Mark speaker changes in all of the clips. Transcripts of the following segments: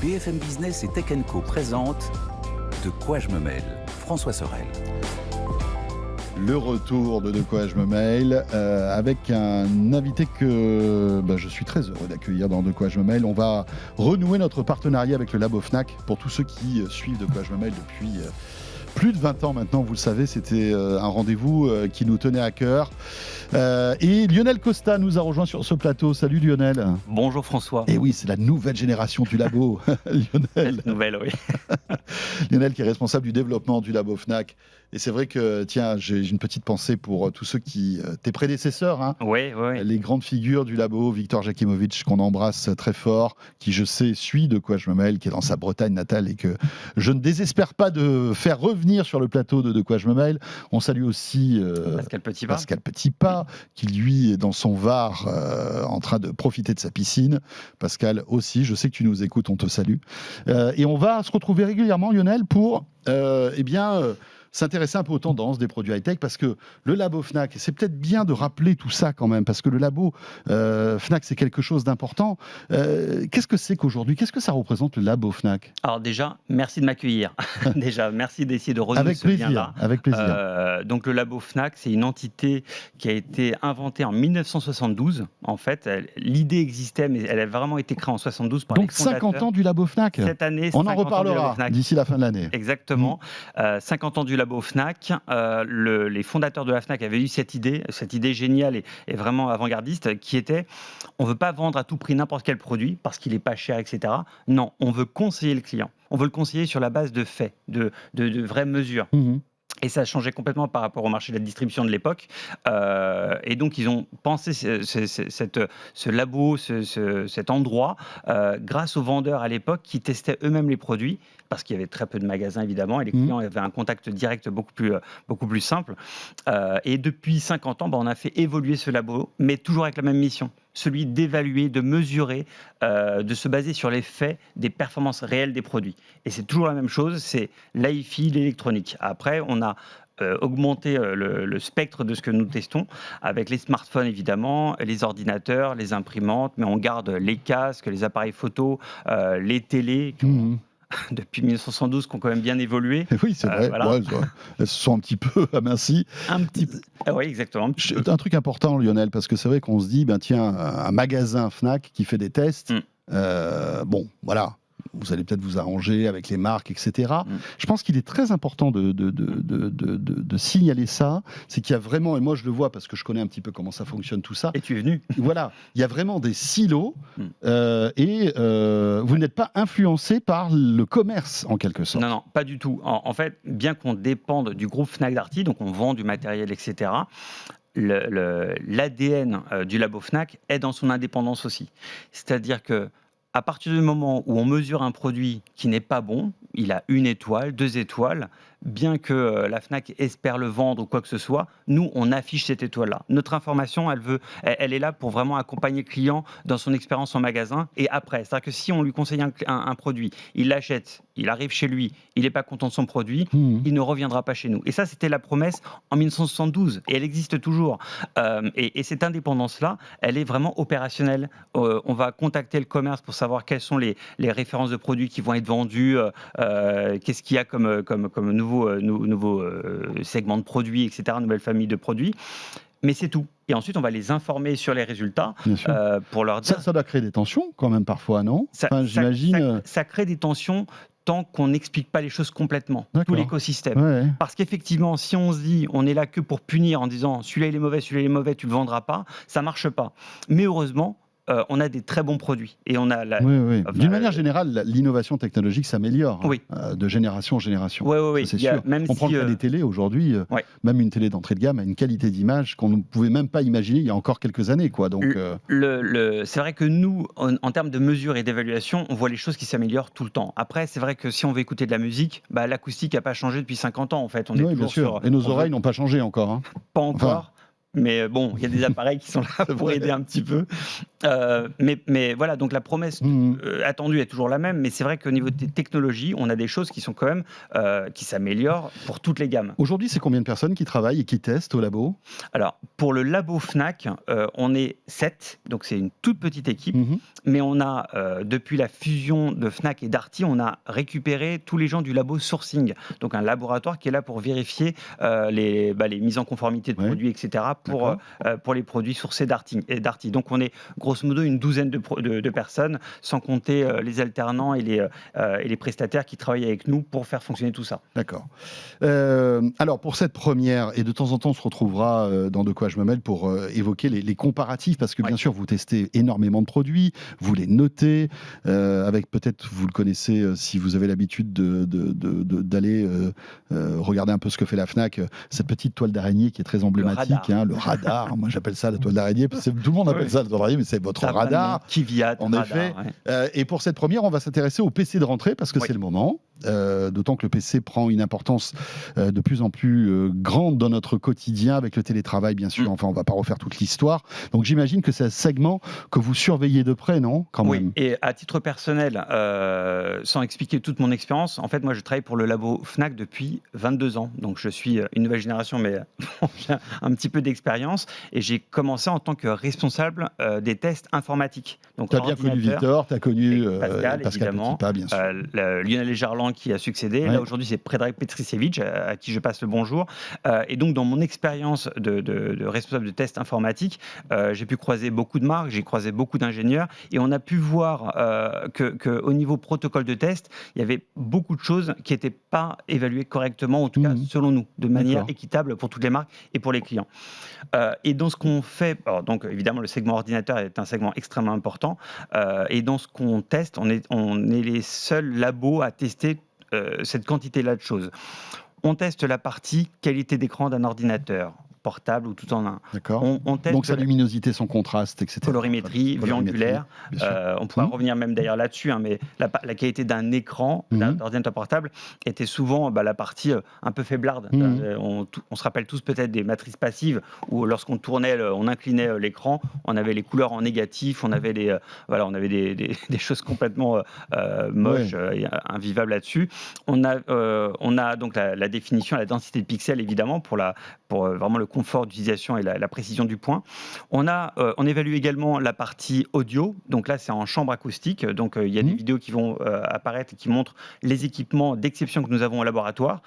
Speaker 1: BFM Business et Tech Co présente De quoi je me mêle, François Sorel.
Speaker 2: Le retour de quoi je me mêle avec un invité que je suis très heureux d'accueillir dans De quoi je me mêle. On va renouer notre partenariat avec le Labo Fnac. Pour tous ceux qui suivent De quoi je me mêle depuis plus de 20 ans maintenant, vous le savez, c'était un rendez-vous qui nous tenait à cœur. Et Lionel Costa nous a rejoint sur ce plateau. Salut Lionel.
Speaker 3: Bonjour François.
Speaker 2: Et oui, c'est la nouvelle génération du Labo, Lionel.
Speaker 3: Nouvelle, oui.
Speaker 2: Lionel qui est responsable du développement du Labo Fnac. Et c'est vrai que, tiens, j'ai une petite pensée pour tous ceux qui... tes prédécesseurs, hein,
Speaker 3: Oui.
Speaker 2: les grandes figures du Labo, Victor Jakimovic, qu'on embrasse très fort, qui, je sais, suit De quoi je me mêle, qui est dans sa Bretagne natale et que je ne désespère pas de faire revenir sur le plateau de quoi je me mêle. On salue aussi Pascal Petitpas, qui, lui, est dans son Var, en train de profiter de sa piscine. Pascal aussi, je sais que tu nous écoutes, on te salue. Et on va se retrouver régulièrement, Lionel, pour... s'intéresser un peu aux tendances des produits high-tech, parce que le Labo Fnac, c'est peut-être bien de rappeler tout ça quand même, parce que le Labo Fnac, c'est quelque chose d'important. Qu'est-ce que c'est qu'aujourd'hui ? Qu'est-ce que ça représente le Labo Fnac ?
Speaker 3: Alors déjà, merci de m'accueillir. Déjà, merci d'essayer de renouer ce lien-là.
Speaker 2: Avec plaisir.
Speaker 3: Donc le Labo Fnac, c'est une entité qui a été inventée en 1972. En fait, l'idée existait, mais elle a vraiment été créée en 72 par les fondateurs.
Speaker 2: Donc 50 ans du Labo Fnac.
Speaker 3: Cette année,
Speaker 2: on en reparlera d'ici la fin de l'année.
Speaker 3: Exactement. 50 ans du Labo Fnac. Les fondateurs de la Fnac avaient eu cette idée géniale et vraiment avant-gardiste, qui était, on ne veut pas vendre à tout prix n'importe quel produit parce qu'il n'est pas cher, etc. Non, on veut conseiller le client. On veut le conseiller sur la base de faits, de vraies mesures. Et ça a changé complètement par rapport au marché de la distribution de l'époque. Et donc, ils ont pensé ce labo, cet endroit, grâce aux vendeurs à l'époque qui testaient eux-mêmes les produits, parce qu'il y avait très peu de magasins, évidemment, et les clients avaient un contact direct beaucoup plus simple. Et depuis 50 ans, on a fait évoluer ce labo, mais toujours avec la même mission. Celui d'évaluer, de mesurer, de se baser sur les faits des performances réelles des produits. Et c'est toujours la même chose, c'est l'hi-fi, l'électronique. Après, on a augmenté le spectre de ce que nous testons avec les smartphones, évidemment, les ordinateurs, les imprimantes, mais on garde les casques, les appareils photo, les télés, depuis 1972, qui ont quand même bien évolué.
Speaker 2: Oui, c'est vrai.
Speaker 3: Voilà.
Speaker 2: Ouais, elles se sont un petit peu amincies.
Speaker 3: Un petit peu. Oui, exactement.
Speaker 2: Un truc important, Lionel, parce que c'est vrai qu'on se dit, tiens, un magasin Fnac qui fait des tests, voilà. Vous allez peut-être vous arranger avec les marques, etc. Je pense qu'il est très important de signaler ça. C'est qu'il y a vraiment, et moi je le vois parce que je connais un petit peu comment ça fonctionne tout ça.
Speaker 3: Et tu es venu.
Speaker 2: Voilà, il y a vraiment des silos et vous n'êtes pas influencé par le commerce en quelque sorte.
Speaker 3: Non, pas du tout. En fait, bien qu'on dépende du groupe Fnac Darty, donc on vend du matériel, etc., l'ADN du Labo Fnac est dans son indépendance aussi. C'est-à-dire que à partir du moment où on mesure un produit qui n'est pas bon, il a 1 étoile, 2 étoiles, bien que la Fnac espère le vendre ou quoi que ce soit, nous, on affiche cette étoile-là. Notre information, elle est là pour vraiment accompagner le client dans son expérience en magasin et après. C'est-à-dire que si on lui conseille un produit, il l'achète, il arrive chez lui, il n'est pas content de son produit, il ne reviendra pas chez nous. Et ça, c'était la promesse en 1972 et elle existe toujours. Et cette indépendance-là, elle est vraiment opérationnelle. On va contacter le commerce pour savoir quelles sont les références de produits qui vont être vendus, qu'est-ce qu'il y a comme nouveau segment de produits, etc., nouvelle famille de produits. Mais c'est tout. Et ensuite, on va les informer sur les résultats pour leur dire...
Speaker 2: Ça doit créer des tensions quand même parfois, non ? J'imagine...
Speaker 3: Ça crée des tensions tant qu'on n'explique pas les choses complètement, tout l'écosystème.
Speaker 2: Ouais.
Speaker 3: Parce qu'effectivement, si on se dit, on est là que pour punir en disant celui-là il est mauvais, celui-là il est mauvais, tu ne le vendras pas, ça ne marche pas. Mais heureusement, on a des très bons produits. Et on a
Speaker 2: D'une manière générale, l'innovation technologique s'améliore de génération en génération.
Speaker 3: Oui.
Speaker 2: Ça, c'est sûr. On prend le cas des télés aujourd'hui, même une télé d'entrée de gamme a une qualité d'image qu'on ne pouvait même pas imaginer il y a encore quelques années. Donc,
Speaker 3: c'est vrai que nous, en termes de mesure et d'évaluation, on voit les choses qui s'améliorent tout le temps. Après, c'est vrai que si on veut écouter de la musique, l'acoustique n'a pas changé depuis 50 ans. En fait. On est
Speaker 2: bien sûr. Et nos oreilles n'ont pas changé encore.
Speaker 3: Pas encore. mais bon, il y a des appareils qui sont là pour aider un petit peu. Mais voilà, donc la promesse attendue est toujours la même, mais c'est vrai qu'au niveau des technologies, on a des choses qui sont quand même qui s'améliorent pour toutes les gammes.
Speaker 2: Aujourd'hui, c'est combien de personnes qui travaillent et qui testent au labo?
Speaker 3: Alors, pour le labo Fnac, on est 7, donc c'est une toute petite équipe, mais on a, depuis la fusion de Fnac et Darty, on a récupéré tous les gens du labo sourcing, donc un laboratoire qui est là pour vérifier les mises en conformité de produits, etc., pour les produits sourcés Darty. Donc on est grosso modo une douzaine de personnes, sans compter les alternants et les prestataires qui travaillent avec nous pour faire fonctionner tout ça.
Speaker 2: D'accord. Alors pour cette première, et de temps en temps on se retrouvera dans De quoi je me mêle pour évoquer les comparatifs, parce que bien sûr vous testez énormément de produits, vous les notez, avec peut-être, vous le connaissez si vous avez l'habitude d'aller regarder un peu ce que fait la Fnac, cette petite toile d'araignée qui est très emblématique, le radar, moi j'appelle ça la toile d'araignée, parce que tout le monde appelle ça la toile d'araignée, mais c'est votre radar.
Speaker 3: Kvyat,
Speaker 2: en effet. Et pour cette première, on va s'intéresser au PC de rentrée, parce que c'est le moment, d'autant que le PC prend une importance de plus en plus grande dans notre quotidien, avec le télétravail bien sûr, enfin on ne va pas refaire toute l'histoire, donc j'imagine que c'est un segment que vous surveillez de près, non, quand même?
Speaker 3: Oui, et à titre personnel, sans expliquer toute mon expérience, en fait moi je travaille pour le labo Fnac depuis 22 ans, donc je suis une nouvelle génération, mais j'ai un petit peu d'expérience, et j'ai commencé en tant que responsable des tests informatiques.
Speaker 2: Tu as bien connu Victor, tu as connu Pascal
Speaker 3: évidemment,
Speaker 2: Petipa, bien sûr.
Speaker 3: Lionel Gerland qui a succédé, là aujourd'hui c'est Predrag Petricevic à qui je passe le bonjour, et donc dans mon expérience de responsable de tests informatiques, j'ai pu croiser beaucoup de marques, j'ai croisé beaucoup d'ingénieurs, et on a pu voir qu'au niveau protocole de test, il y avait beaucoup de choses qui n'étaient pas évaluées correctement, en tout cas selon nous, de manière équitable pour toutes les marques et pour les clients. Et dans ce qu'on fait, donc évidemment le segment ordinateur est un segment extrêmement important, et dans ce qu'on teste, on est les seuls labos à tester cette quantité-là de choses. On teste la partie qualité d'écran d'un ordinateur, portable ou tout en un.
Speaker 2: D'accord.
Speaker 3: On teste
Speaker 2: donc sa luminosité, son contraste, etc.
Speaker 3: Colorimétrie, vue angulaire. On pourra revenir même d'ailleurs là-dessus, mais la qualité d'un écran d'ordinateur portable était souvent la partie un peu faiblarde. On se rappelle tous peut-être des matrices passives où lorsqu'on tournait, on inclinait l'écran, on avait les couleurs en négatif, on avait des choses complètement moches et invivables là-dessus. On a donc la définition, la densité de pixels évidemment pour vraiment le confort d'utilisation et la précision du point. On évalue également la partie audio, donc là c'est en chambre acoustique, donc il y a des vidéos qui vont apparaître et qui montrent les équipements d'exception que nous avons au laboratoire.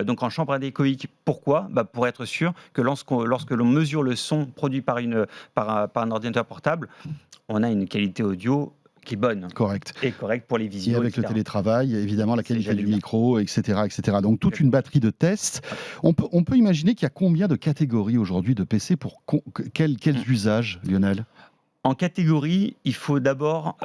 Speaker 3: Donc en chambre anéchoïque, pourquoi ? Pour être sûr que lorsque l'on mesure le son produit par un ordinateur portable, on a une qualité audio qui est bonne.
Speaker 2: Correct.
Speaker 3: Et correct pour les visios.
Speaker 2: Et avec le télétravail, évidemment, la qualité du micro, etc., etc. Donc, toute une batterie de tests. On peut imaginer qu'il y a combien de catégories aujourd'hui de PC pour quels usages, Lionel ?
Speaker 3: En catégorie, il faut d'abord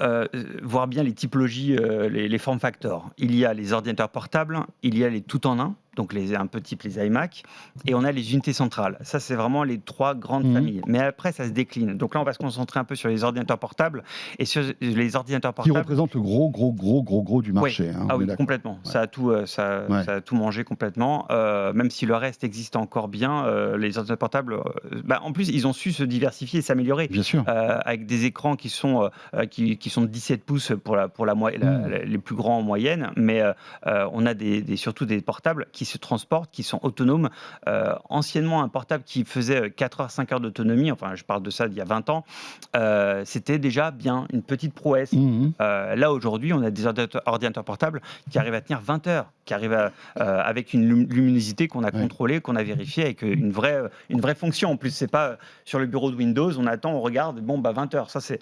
Speaker 3: voir bien les typologies, les form factors. Il y a les ordinateurs portables, il y a les tout-en-un, donc un peu type les iMac, et on a les unités centrales. Ça, c'est vraiment les trois grandes familles. Mais après, ça se décline. Donc là, on va se concentrer un peu sur les ordinateurs portables et sur les ordinateurs portables.
Speaker 2: Qui représentent le gros du marché.
Speaker 3: Oui, oui, complètement. Ouais. Ça a tout mangé complètement. Même si le reste existe encore bien, les ordinateurs portables, en plus, ils ont su se diversifier et s'améliorer.
Speaker 2: Bien sûr.
Speaker 3: Avec des écrans qui sont de 17 pouces pour les plus grands en moyenne, mais on a surtout des portables qui se transportent, qui sont autonomes. Anciennement, un portable qui faisait 4 heures, 5 heures d'autonomie, enfin je parle de ça d'il y a 20 ans, c'était déjà bien une petite prouesse. Là aujourd'hui, on a des ordinateurs portables qui arrivent à tenir 20 heures, qui arrivent avec une luminosité qu'on a contrôlée, qu'on a vérifiée, avec une vraie fonction. En plus, c'est pas sur le bureau de Windows, on attend, on regarde, 20 heures. Ça, c'est...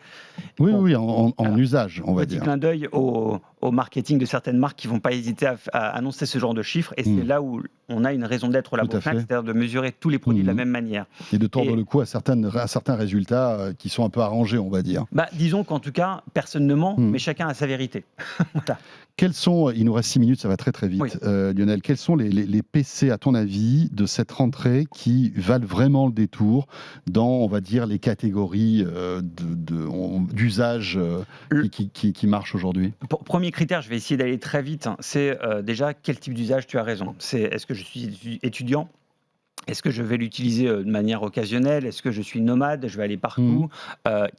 Speaker 2: Oui, en usage, on va dire.
Speaker 3: Petit clin d'œil au marketing de certaines marques qui ne vont pas hésiter à annoncer ce genre de chiffres, et c'est là où on a une raison d'être au labo Fnac, c'est-à-dire de mesurer tous les produits de la même manière.
Speaker 2: Et de tordre le cou à certains résultats qui sont un peu arrangés, on va dire.
Speaker 3: Disons qu'en tout cas, personne ne ment, mais chacun a sa vérité. Voilà.
Speaker 2: Quels sont, il nous reste 6 minutes, ça va très très vite, Lionel, quels sont les PC, à ton avis, de cette rentrée qui valent vraiment le détour dans, on va dire, les catégories d'usage qui marchent aujourd'hui ?
Speaker 3: Premier critère, je vais essayer d'aller très vite, c'est déjà quel type d'usage tu as raison. C'est est-ce que je suis étudiant ? Est-ce que je vais l'utiliser de manière occasionnelle? Est-ce que je suis nomade? Je vais aller partout?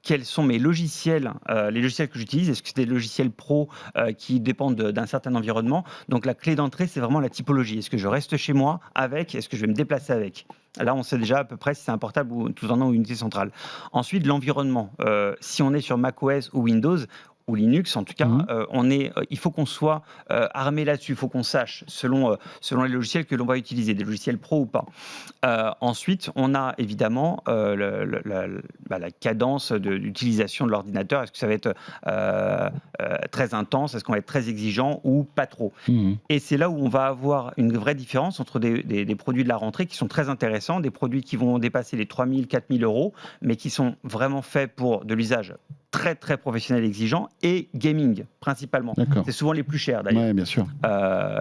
Speaker 3: Quels sont mes logiciels, les logiciels que j'utilise? Est-ce que c'est des logiciels pro qui dépendent d'un certain environnement? Donc la clé d'entrée, c'est vraiment la typologie. Est-ce que je reste chez moi avec? Est-ce que je vais me déplacer avec? Là, on sait déjà à peu près si c'est un portable ou tout en un ou unité centrale. Ensuite, l'environnement. Si on est sur macOS ou Windows, ou Linux en tout cas, il faut qu'on soit armé là-dessus, il faut qu'on sache, selon les logiciels que l'on va utiliser, des logiciels pro ou pas. Ensuite, on a évidemment la cadence d'utilisation de l'ordinateur. Est-ce que ça va être très intense? Est-ce qu'on va être très exigeant ou pas trop? Et c'est là où on va avoir une vraie différence entre des produits de la rentrée qui sont très intéressants, des produits qui vont dépasser les 3 000, 4 000 euros, mais qui sont vraiment faits pour de l'usage très très professionnel exigeant et gaming principalement.
Speaker 2: D'accord.
Speaker 3: C'est souvent les plus chers d'ailleurs.
Speaker 2: Ouais, bien sûr.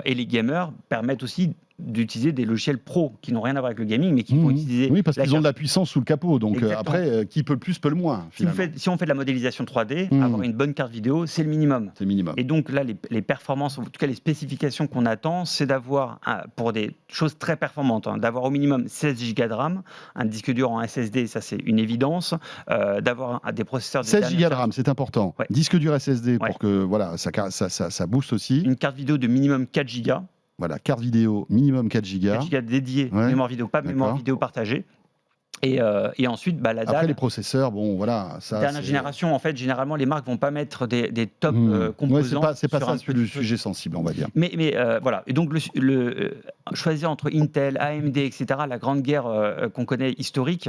Speaker 3: Et les gamers permettent aussi d'utiliser des logiciels pro qui n'ont rien à voir avec le gaming, mais qui vont utiliser...
Speaker 2: Oui, parce qu'ils ont de la puissance sous le capot. Donc après, qui peut le plus, peut le moins.
Speaker 3: Si on fait de la modélisation 3D, avoir une bonne carte vidéo, c'est le minimum.
Speaker 2: C'est le minimum.
Speaker 3: Et donc là, les performances, en tout cas les spécifications qu'on attend, c'est d'avoir, pour des choses très performantes, d'avoir au minimum 16 Go de RAM, un disque dur en SSD, ça c'est une évidence, d'avoir des processeurs...
Speaker 2: 16 Go de RAM, c'est important.
Speaker 3: Ouais.
Speaker 2: Disque dur SSD pour que voilà, ça booste aussi.
Speaker 3: Une carte vidéo de minimum 4 Go.
Speaker 2: Voilà, carte vidéo, minimum 4 Go.
Speaker 3: 4 Go dédié, mémoire vidéo, pas mémoire vidéo partagée. Et ensuite, la dalle.
Speaker 2: Après, les processeurs, bon, voilà.
Speaker 3: Dernière génération, en fait, généralement, les marques vont pas mettre des top composants.
Speaker 2: Ouais, c'est pas ça le sujet sensible, on va dire.
Speaker 3: Mais voilà. Et donc, choisir entre Intel, AMD, etc., la grande guerre qu'on connaît historique,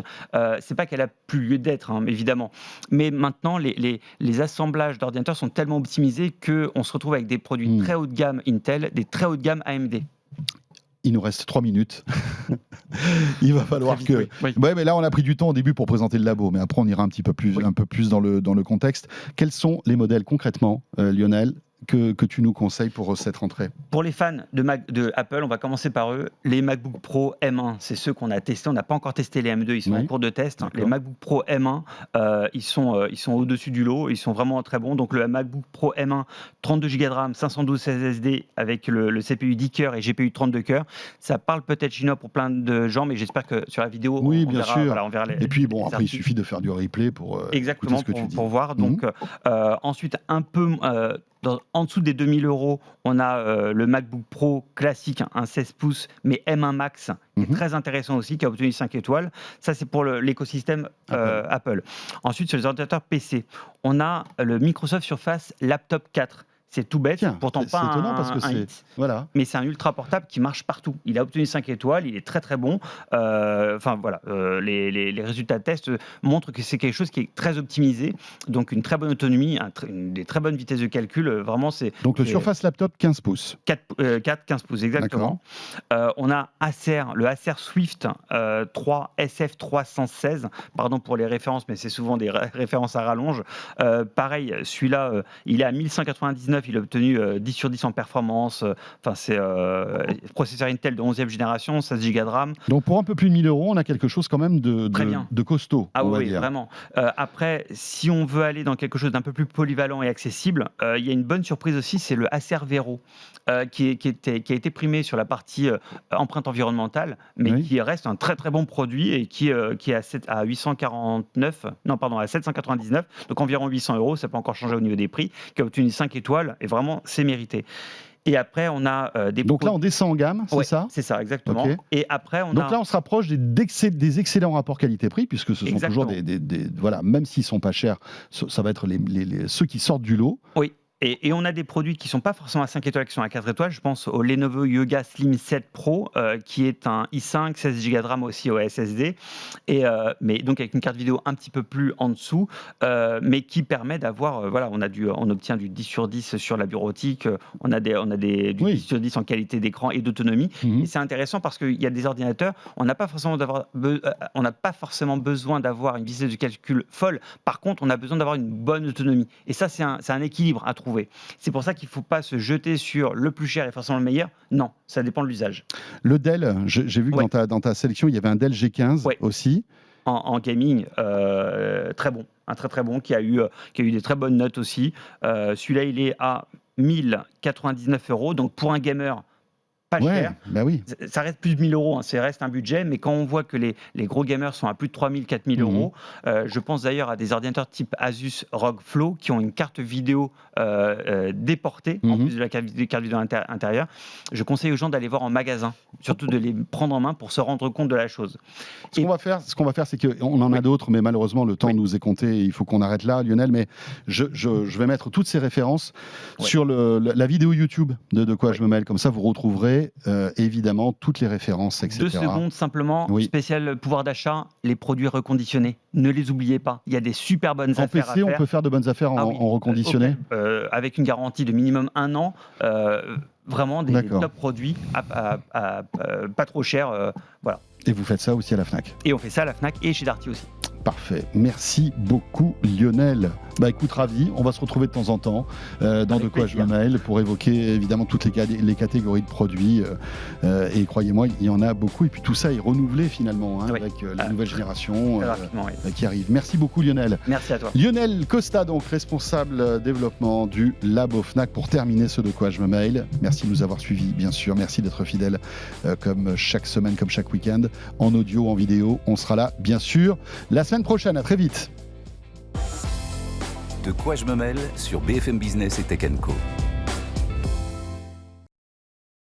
Speaker 3: c'est pas qu'elle a plus lieu d'être, évidemment. Mais maintenant, les assemblages d'ordinateurs sont tellement optimisés qu'on se retrouve avec des produits très haut de gamme Intel, des très haut de gamme AMD.
Speaker 2: Il nous reste 3 minutes. Il va falloir que...
Speaker 3: Oui.
Speaker 2: Ouais, mais là, on a pris du temps au début pour présenter le labo, mais après, on ira un peu plus dans le contexte. Quels sont les modèles concrètement, Lionel, que tu nous conseilles pour cette rentrée? Pour
Speaker 3: les fans de Apple, on va commencer par eux. Les MacBook Pro M1, c'est ceux qu'on a testés. On n'a pas encore testé les M2, ils sont en cours de test. Les MacBook Pro M1, ils sont au-dessus du lot, ils sont vraiment très bons. Donc le MacBook Pro M1, 32 Go de RAM, 512 SSD avec le CPU 10 cœurs et GPU 32 cœurs. Ça parle peut-être chinois pour plein de gens, mais j'espère que sur la vidéo, on verra, voilà, on verra
Speaker 2: et puis bon, après, il suffit de faire du replay pour
Speaker 3: exactement
Speaker 2: écouter ce que tu dis.
Speaker 3: Pour voir. Donc ensuite, un peu... en dessous des 2000 euros, on a le MacBook Pro classique, un 16 pouces, mais M1 Max, qui est très intéressant aussi, qui a obtenu 5 étoiles. Ça, c'est pour l'écosystème Apple. Ensuite, sur les ordinateurs PC, on a le Microsoft Surface Laptop 4. C'est tout bête, pourtant pas
Speaker 2: étonnant parce que
Speaker 3: hit.
Speaker 2: Voilà.
Speaker 3: Mais c'est un ultra portable qui marche partout. Il a obtenu 5 étoiles, il est très très bon. Enfin voilà, les résultats de test montrent que c'est quelque chose qui est très optimisé, donc une très bonne autonomie, des très bonnes vitesses de calcul. Vraiment, c'est
Speaker 2: donc le Surface Laptop 15 pouces.
Speaker 3: 15 pouces exactement. On a le Acer Swift 3 SF316. Pardon pour les références, mais c'est souvent des références à rallonge. Pareil, celui-là, il est à 1199. Il a obtenu 10 sur 10 en performance. Enfin, c'est processeur Intel de 11e génération, 16 Go de RAM.
Speaker 2: Donc pour un peu plus de 1000 euros, on a quelque chose quand même de costaud.
Speaker 3: Ah
Speaker 2: on va
Speaker 3: oui,
Speaker 2: dire.
Speaker 3: Vraiment. Après, si on veut aller dans quelque chose d'un peu plus polyvalent et accessible, il y a une bonne surprise aussi, c'est le Acer Vero, qui a été primé sur la partie empreinte environnementale, mais qui reste un très très bon produit et qui est à 799, donc environ 800 euros, ça peut encore changer au niveau des prix, qui a obtenu 5 étoiles, et vraiment, c'est mérité. Et après, on a des...
Speaker 2: Donc là, on descend en gamme, c'est ça ?
Speaker 3: C'est ça, exactement. Okay. Et après,
Speaker 2: Donc là, on se rapproche des excellents rapports qualité-prix, puisque ce sont toujours voilà, même s'ils ne sont pas chers, ça va être ceux qui sortent du lot.
Speaker 3: Oui. Et on a des produits qui ne sont pas forcément à 5 étoiles, qui sont à 4 étoiles. Je pense au Lenovo Yoga Slim 7 Pro, qui est un i5, 16 Go de RAM aussi au SSD, mais donc avec une carte vidéo un petit peu plus en dessous, mais qui permet d'avoir, voilà, on obtient du 10 sur 10 sur la bureautique, on a du 10 sur 10 en qualité d'écran et d'autonomie. Et c'est intéressant parce qu'il y a des ordinateurs, on n'a pas forcément besoin d'avoir une vitesse de calcul folle. Par contre, on a besoin d'avoir une bonne autonomie. Et ça, c'est un équilibre à trouver. C'est pour ça qu'il ne faut pas se jeter sur le plus cher et forcément le meilleur. Non, ça dépend de l'usage.
Speaker 2: Le Dell, j'ai vu que dans ta sélection, il y avait un Dell G15 aussi.
Speaker 3: En gaming, très bon. Un très très bon qui a eu des très bonnes notes aussi. Celui-là, il est à 1099 euros. Donc pour un gamer, pas cher.
Speaker 2: Bah oui.
Speaker 3: Ça reste plus de 1 000 euros, ça reste un budget, mais quand on voit que les gros gamers sont à plus de 3 000, 4 000 euros, je pense d'ailleurs à des ordinateurs type Asus ROG Flow qui ont une carte vidéo déportée, en plus de la carte vidéo intérieure. Je conseille aux gens d'aller voir en magasin, surtout de les prendre en main pour se rendre compte de la chose.
Speaker 2: Ce qu'on va faire, c'est qu'on en a d'autres, mais malheureusement, le temps nous est compté et il faut qu'on arrête là, Lionel, mais je vais mettre toutes ces références sur la vidéo YouTube de Quoi je me mêle. Comme ça, vous retrouverez évidemment toutes les références, etc.
Speaker 3: 2 secondes simplement, spécial pouvoir d'achat, les produits reconditionnés. Ne les oubliez pas. Il y a des super bonnes affaires à faire.
Speaker 2: En PC, on peut faire de bonnes affaires en reconditionné
Speaker 3: avec une garantie de minimum 1 an. Vraiment des top produits pas trop chers. Voilà.
Speaker 2: Et vous faites ça aussi à la Fnac.
Speaker 3: Et on fait ça à la Fnac et chez Darty aussi.
Speaker 2: Parfait. Merci beaucoup, Lionel. Bah écoute, ravi. On va se retrouver de temps en temps dans De quoi je me mêle pour évoquer évidemment toutes les catégories de produits. Et croyez-moi, il y en a beaucoup. Et puis tout ça est renouvelé finalement avec la nouvelle génération qui arrive. Merci beaucoup, Lionel.
Speaker 3: Merci à toi.
Speaker 2: Lionel Costa, donc responsable développement du Labo Fnac, pour terminer ce De quoi je me mêle. Merci de nous avoir suivis, bien sûr. Merci d'être fidèle comme chaque semaine, comme chaque week-end, en audio, en vidéo. On sera là, bien sûr, la semaine prochaine. À très vite.
Speaker 1: De quoi je me mêle sur BFM Business et Tech & Co.